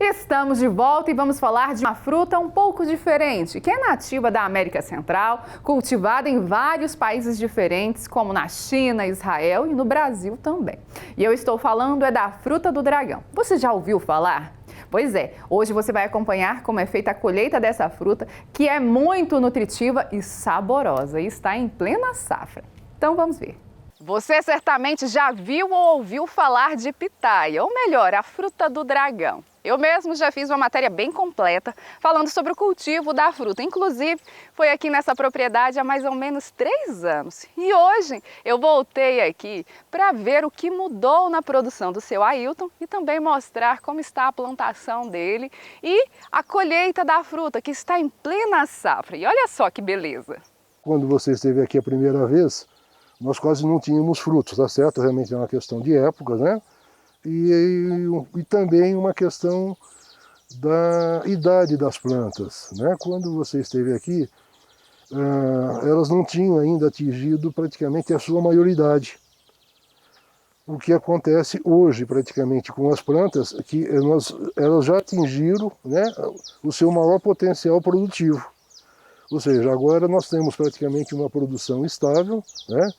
Estamos de volta e vamos falar de uma fruta um pouco diferente, que é nativa da América Central, cultivada em vários países diferentes, como na China, Israel e no Brasil também. E eu estou falando da fruta do dragão. Você já ouviu falar? Pois é, hoje você vai acompanhar como é feita a colheita dessa fruta, que é muito nutritiva e saborosa e está em plena safra. Então vamos ver. Você certamente já viu ou ouviu falar de pitaia, ou melhor, a fruta do dragão. Eu mesmo já fiz uma matéria bem completa falando sobre o cultivo da fruta. Inclusive, foi aqui nessa propriedade há mais ou menos 3 anos. E hoje eu voltei aqui para ver o que mudou na produção do seu Ailton e também mostrar como está a plantação dele e a colheita da fruta, que está em plena safra. E olha só que beleza! Quando você esteve aqui a primeira vez, nós quase não tínhamos frutos, tá certo? Realmente é uma questão de épocas, né? E também uma questão da idade das plantas, né? Quando você esteve aqui, elas não tinham ainda atingido praticamente a sua maioridade. O que acontece hoje praticamente com as plantas é que elas já atingiram, né, o seu maior potencial produtivo. Ou seja, agora nós temos praticamente uma produção estável, né?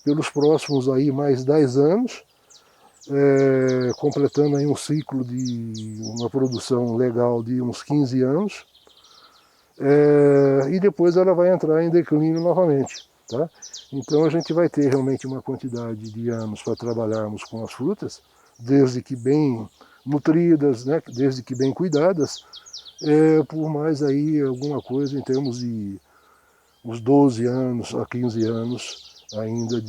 Pelos próximos aí mais 10 anos, completando aí um ciclo de uma produção legal de uns 15 anos, e depois ela vai entrar em declínio novamente. Tá? Então a gente vai ter realmente uma quantidade de anos para trabalharmos com as frutas, desde que bem nutridas, né? Desde que bem cuidadas, por mais aí alguma coisa em termos de uns 12 anos a 15 anos, ainda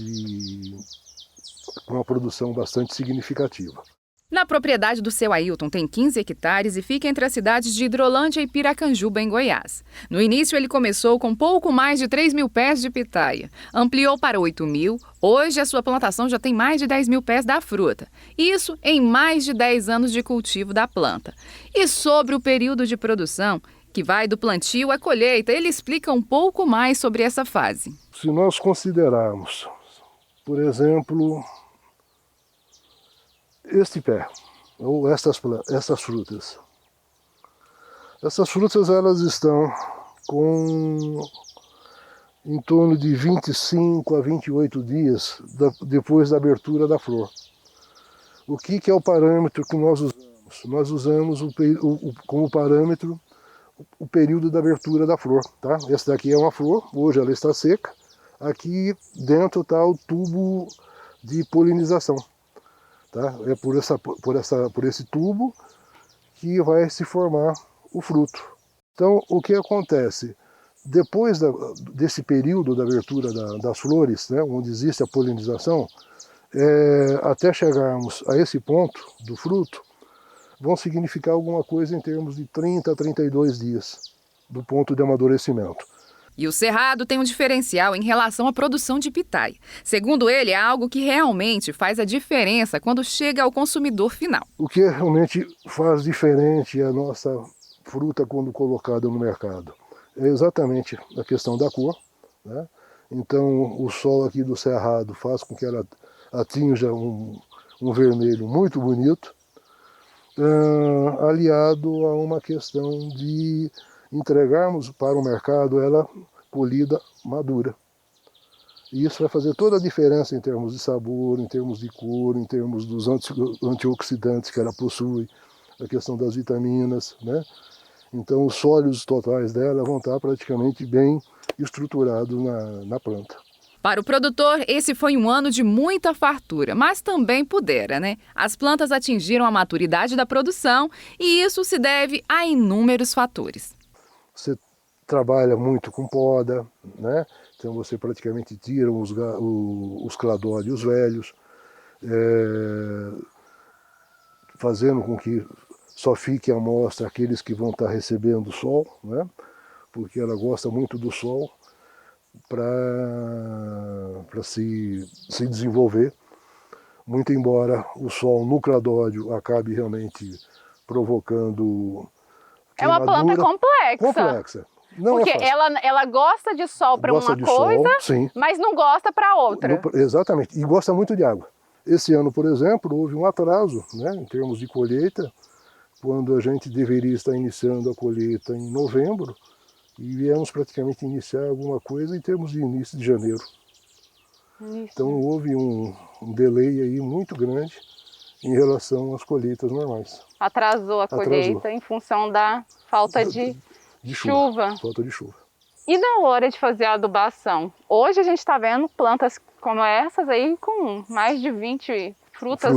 com uma produção bastante significativa. Na propriedade do seu Ailton tem 15 hectares e fica entre as cidades de Hidrolândia e Piracanjuba, em Goiás. No início ele começou com pouco mais de 3.000 pés de pitaia, ampliou para 8.000, hoje a sua plantação já tem mais de 10.000 pés da fruta. Isso em mais de 10 anos de cultivo da planta. E sobre o período de produção, que vai do plantio à colheita, ele explica um pouco mais sobre essa fase. Se nós considerarmos, por exemplo, este pé, ou essas frutas. Essas frutas elas estão com em torno de 25 a 28 dias depois da abertura da flor. O que é o parâmetro que nós usamos? Nós usamos como parâmetro o período da abertura da flor. Tá? Essa daqui é uma flor, hoje ela está seca. Aqui dentro está o tubo de polinização. Tá? É por esse tubo que vai se formar o fruto. Então, o que acontece? Depois desse período da abertura das flores, né, onde existe a polinização, até chegarmos a esse ponto do fruto, vão significar alguma coisa em termos de 30 a 32 dias do ponto de amadurecimento. E o cerrado tem um diferencial em relação à produção de pitaia. Segundo ele, é algo que realmente faz a diferença quando chega ao consumidor final. O que realmente faz diferente a nossa fruta quando colocada no mercado é exatamente a questão da cor, né? Então o sol aqui do cerrado faz com que ela atinja um vermelho muito bonito, aliado a uma questão de entregarmos para o mercado ela colhida madura. E isso vai fazer toda a diferença em termos de sabor, em termos de cor, em termos dos antioxidantes que ela possui, a questão das vitaminas, né? Então os sólidos totais dela vão estar praticamente bem estruturados na planta. Para o produtor, esse foi um ano de muita fartura, mas também pudera, né? As plantas atingiram a maturidade da produção e isso se deve a inúmeros fatores. Você trabalha muito com poda, né? Então você praticamente tira os cladódios velhos, fazendo com que só fique à mostra aqueles que vão estar recebendo sol, né? Porque ela gosta muito do sol para se desenvolver, muito embora o sol no cladódio acabe realmente provocando queimadura. É uma planta complexa. Não porque ela gosta de sol para uma coisa, sol, mas não gosta para outra. Exatamente, e gosta muito de água. Esse ano, por exemplo, houve um atraso, né, em termos de colheita, quando a gente deveria estar iniciando a colheita em novembro, e viemos praticamente iniciar alguma coisa em termos de início de janeiro. Então houve um delay aí muito grande em relação às colheitas normais. Atrasou a colheita em função da falta de chuva. Falta de chuva. E na hora de fazer a adubação? Hoje a gente está vendo plantas como essas aí com mais de 20 frutas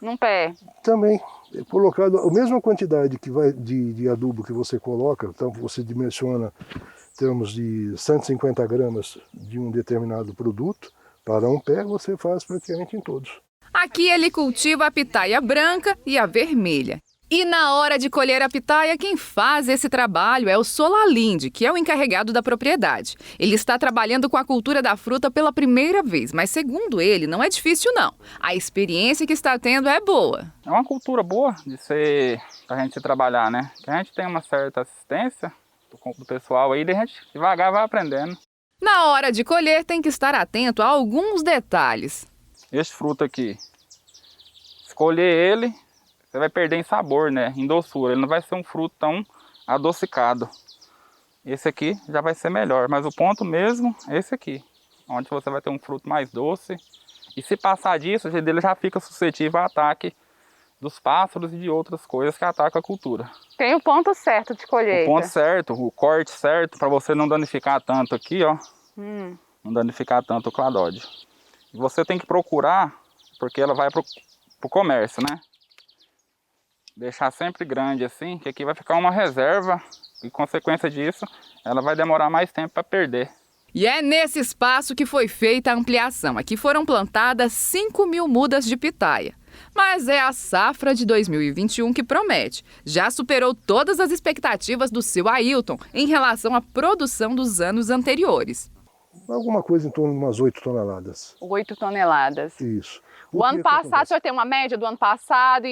num pé. Também é colocado a mesma quantidade que vai de adubo que você coloca, então você dimensiona em termos de 150 gramas de um determinado produto, para um pé você faz praticamente em todos. Aqui ele cultiva a pitaia branca e a vermelha. E na hora de colher a pitaia, quem faz esse trabalho é o Solalinde, que é o encarregado da propriedade. Ele está trabalhando com a cultura da fruta pela primeira vez, mas segundo ele, não é difícil não. A experiência que está tendo é boa. É uma cultura boa pra gente trabalhar, né? Que a gente tem uma certa assistência do pessoal aí, a gente devagar vai aprendendo. Na hora de colher, tem que estar atento a alguns detalhes. Esse fruto aqui, escolher ele, você vai perder em sabor, né? Em doçura. Ele não vai ser um fruto tão adocicado. Esse aqui já vai ser melhor, mas o ponto mesmo é esse aqui, onde você vai ter um fruto mais doce. E se passar disso, o jeito dele já fica suscetível ao ataque dos pássaros e de outras coisas que atacam a cultura. Tem o ponto certo de colheita. O ponto certo, o corte certo, para você não danificar tanto aqui, ó. Não danificar tanto o cladódio. E você tem que procurar, porque ela vai pro comércio, né? Deixar sempre grande assim, que aqui vai ficar uma reserva e, consequência disso, ela vai demorar mais tempo para perder. E é nesse espaço que foi feita a ampliação. Aqui foram plantadas 5.000 mudas de pitaia. Mas é a safra de 2021 que promete. Já superou todas as expectativas do seu Ailton em relação à produção dos anos anteriores. Alguma coisa em torno de umas 8 toneladas. 8 toneladas. Isso. O ano passado, o senhor tem uma média do ano passado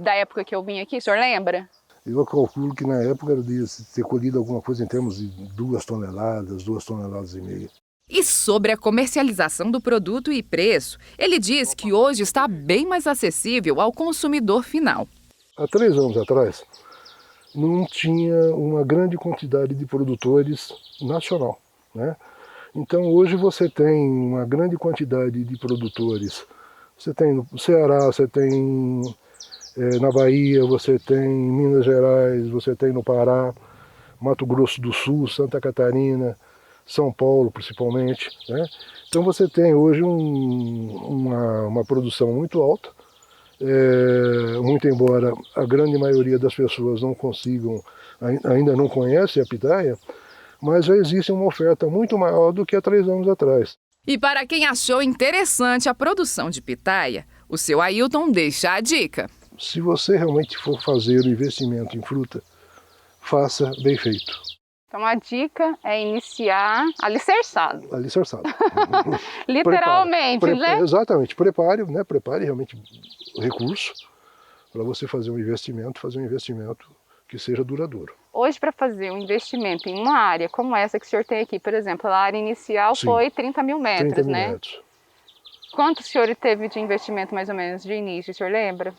da época que eu vim aqui, o senhor lembra? Eu calculo que na época era de ter colhido alguma coisa em termos de 2 toneladas, 2 toneladas e meia. E sobre a comercialização do produto e preço, ele diz que hoje está bem mais acessível ao consumidor final. Há 3 anos atrás, não tinha uma grande quantidade de produtores nacional, né? Então hoje você tem uma grande quantidade de produtores. Você tem no Ceará, você tem na Bahia, você tem em Minas Gerais, você tem no Pará, Mato Grosso do Sul, Santa Catarina, São Paulo principalmente, né? Então você tem hoje uma produção muito alta, muito embora a grande maioria das pessoas não consigam, ainda não conhece a pitaia, mas já existe uma oferta muito maior do que há 3 anos atrás. E para quem achou interessante a produção de pitaia, o seu Ailton deixa a dica. Se você realmente for fazer o investimento em fruta, faça bem feito. Então a dica é iniciar alicerçado. Alicerçado. Literalmente, né? Exatamente. Prepare realmente o recurso para você fazer um investimento que seja duradouro. Hoje, para fazer um investimento em uma área como essa que o senhor tem aqui, por exemplo, a área inicial Sim, foi 30.000 metros, 30 mil né? metros. Quanto o senhor teve de investimento, mais ou menos, de início, o senhor lembra?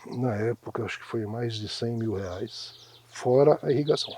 Na época, acho que foi mais de 100 mil reais, fora a irrigação.